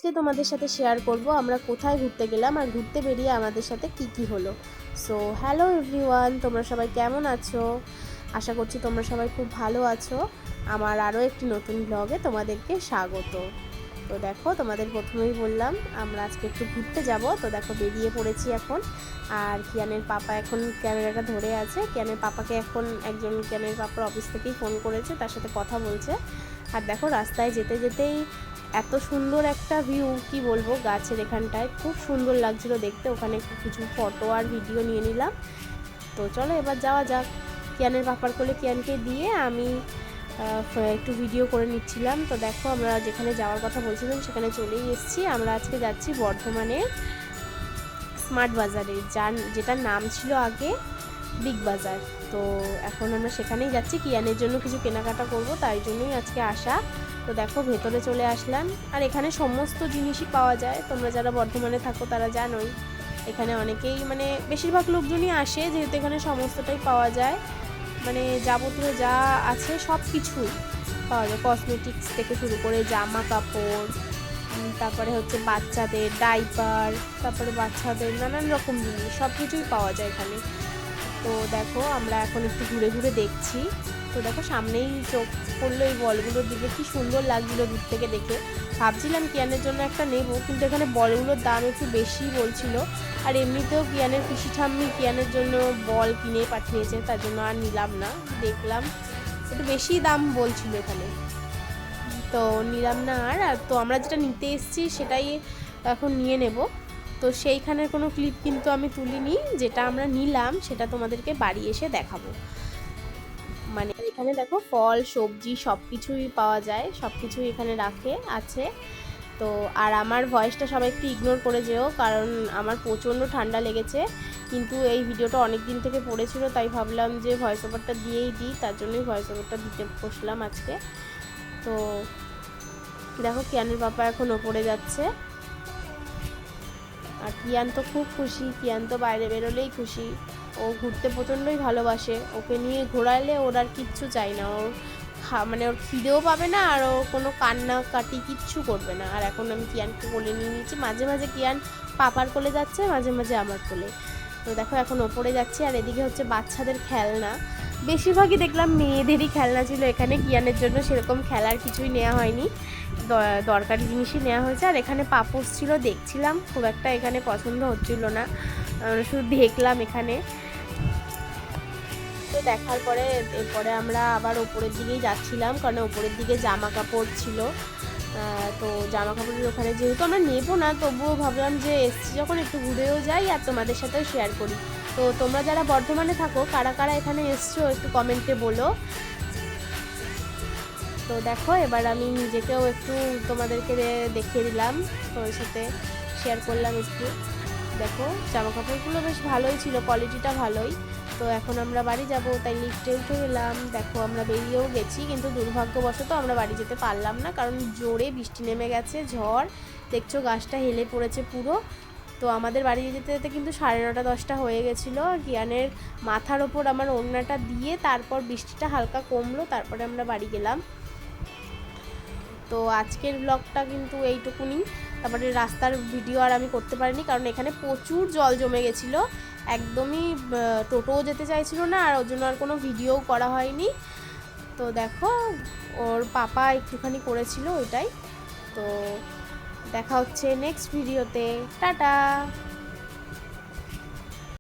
আজকে তোমাদের সাথে শেয়ার করব আমরা কোথায় ঘুরতে গেলাম আর ঘুরতে বেরিয়ে আমাদের সাথে কি হলো। সো হ্যালো এভরিওয়ান, তোমরা সবাই কেমন আছো? আশা করছি তোমরা সবাই খুব ভালো আছো। আমার আরও একটি নতুন ব্লগে তোমাদেরকে স্বাগত। তো দেখো, তোমাদের প্রথমেই বললাম আমরা আজকে একটু ঘুরতে যাব। তো দেখো, বেরিয়ে পড়েছি এখন। আর কিয়ানের পাপা এখন ক্যামেরাটা ধরে আছে। কিয়ানের পাপাকে এখন একজন কিয়ানের পাপার অফিস থেকেই ফোন করেছে, তার সাথে কথা বলছে। আর দেখো, রাস্তায় যেতে যেতেই এত সুন্দর একটা ভিউ, কি বলবো, গাছের এখানটায় খুব সুন্দর লাগছিল দেখতে। ওখানে কিছু ফটো আর ভিডিও নিয়ে নিলাম। তো চলো এবার যাওয়া যাক। কিয়ানের পাপার কোলে কিয়ানকে দিয়ে আমি একটু ভিডিও করে নিচ্ছিলাম। তো দেখো, আমরা যেখানে যাওয়ার কথা বলছিলাম সেখানে চলেই এসেছি। আমরা আজকে যাচ্ছি বর্ধমানে স্মার্ট বাজারে, যেটার নাম ছিল আগে বিগ বাজার। তো এখন আমরা সেখানেই যাচ্ছি, কিয়ানের জন্য কিছু কেনাকাটা করব, তাই জন্যই আজকে আসা। তো দেখো, ভেতরে চলে আসলাম। আর এখানে সমস্ত জিনিসই পাওয়া যায়। তোমরা যারা বর্ধমানে থাকো তারা জানোই, এখানে অনেকেই মানে বেশিরভাগ লোকজনই আসে, যেহেতু এখানে সমস্তটাই পাওয়া যায়। মানে যাবতীয় যা আছে সব কিছুই পাওয়া যায়, কসমেটিক্স থেকে শুরু করে জামা কাপড়, তারপরে হচ্ছে বাচ্চাদের ডাইপার, তারপরে বাচ্চাদের নানান রকম জিনিস, সব কিছুই পাওয়া যায় এখানে। তো দেখো, আমরা এখন একটু ঘুরে ঘুরে দেখছি। তো দেখো, সামনেই চোখ পড়লো এই বলগুলোর দিকে, কি সুন্দর লাগছিলো দূর থেকে দেখে। ভাবছিলাম কিয়ানের জন্য একটা নেব, কিন্তু এখানে বলগুলোর দাম একটু বেশি বলছিল। আর এমনিতেও কিয়ানের পিসি ঠাম্মি কিয়ানের জন্য বল কিনে পাঠিয়েছে, তার জন্য আর নিলাম না। দেখলাম একটু বেশি দাম বলছিল এখানে, তো নিলাম না। আর তো আমরা যেটা নিতে এসেছি সেটাই এখন নিয়ে নেব। তো সেইখানের কোনো ক্লিপ কিন্তু আমি তুলিনি, যেটা আমরা নিলাম সেটা তোমাদেরকে বাড়ি এসে দেখাবো। মানে এখানে দেখো, ফল সবজি সব কিছুই পাওয়া যায়, সব কিছুই এখানে রাখে আছে। তো আর আমার ভয়েসটা সবাই একটু ইগনোর করে যেও, কারণ আমার প্রচণ্ড ঠান্ডা লেগেছে। কিন্তু এই ভিডিওটা অনেক দিন থেকে পড়েছিল, তাই ভাবলাম যে ভয়েস ওভারটা দিয়েই দিই, তার জন্যই ভয়েস ওভারটা দিতে বসলাম আজকে। তো দেখো, কিয়ানের পাপা এখন ওপরে যাচ্ছে। আর কিয়ান তো খুব খুশি, কিয়ান তো বাইরে বেরোলেই খুশি। ও ঘুরতে প্রচণ্ডই ভালোবাসে, ওকে নিয়ে ঘোরালে ওর আর কিচ্ছু চাই না। ওর মানে ওর খিদেও পাবে না, আর ও কোনো কান্নাকাটি কিচ্ছু করবে না। আর এখন আমি কিয়ানকে কোলে নিয়ে নিয়েছি, মাঝে মাঝে কিয়ান পাপার কোলে যাচ্ছে, মাঝে মাঝে আমার কোলে। তো দেখো, এখন ওপরে যাচ্ছি। আর এদিকে হচ্ছে বাচ্চাদের খেলনা, বেশিরভাগই দেখলাম মেয়েদেরই খেলনা ছিল এখানে। কিয়ানের জন্য সেরকম খেলার কিছুই নেওয়া হয়নি, দরকারি জিনিসই নেওয়া হয়েছে। আর এখানে পাপোশ ছিল, দেখছিলাম, খুব একটা এখানে পছন্দ হচ্ছিল না, শুধু দেখলাম এখানে। তো দেখার পরে এরপরে আমরা আবার ওপরের দিকেই যাচ্ছিলাম, কারণ ওপরের দিকে জামা কাপড় ছিল। তো জামা কাপড়ের ওখানে যেহেতু আমরা নেবো না, তবুও ভাবলাম যে এসছি যখন একটু ঘুরেও যাই আর তোমাদের সাথেও শেয়ার করি। তো তোমরা যারা বর্ধমানে থাকো, কারা কারা এখানে এসছো একটু কমেন্টে বলো। তো দেখো, এবার আমি নিজেকেও একটু তোমাদেরকে দেখিয়ে দিলাম, তোমাদের সাথে শেয়ার করলাম একটু। দেখো, জামা কাপড়গুলো বেশ ভালোই ছিল, কোয়ালিটিটা ভালোই। তো এখন আমরা বাড়ি যাব, তাই লিফটে উঠে গেলাম। দেখো, আমরা বেরিয়েও গেছি, কিন্তু দুর্ভাগ্যবশত আমরা বাড়ি যেতে পারলাম না, কারণ জোরে বৃষ্টি নেমে গেছে, ঝড়। দেখছো গাছটা হেলে পড়েছে পুরো। তো আমাদের বাড়ি যেতে যেতে কিন্তু 9:30 10টা হয়ে গেছিলো। আর কিয়ানের মাথার ওপর আমার ওড়নাটা দিয়ে তারপর বৃষ্টিটা হালকা কমলো, তারপরে আমরা বাড়ি গেলাম। তো আজকের ব্লগটা কিন্তু এইটুকুনি। তারপরে রাস্তার ভিডিও আর আমি করতে পারিনি, কারণ এখানে প্রচুর জল জমে গেছিলো, একদমই টোটোও যেতে চাইছিল না, আর ওর জন্য আর কোনো ভিডিও করা হয়নি। তো দেখো, ওর পাপা একটুখানি করেছিল ওইটাই। তো দেখা হচ্ছে নেক্সট ভিডিওতে, টাটা।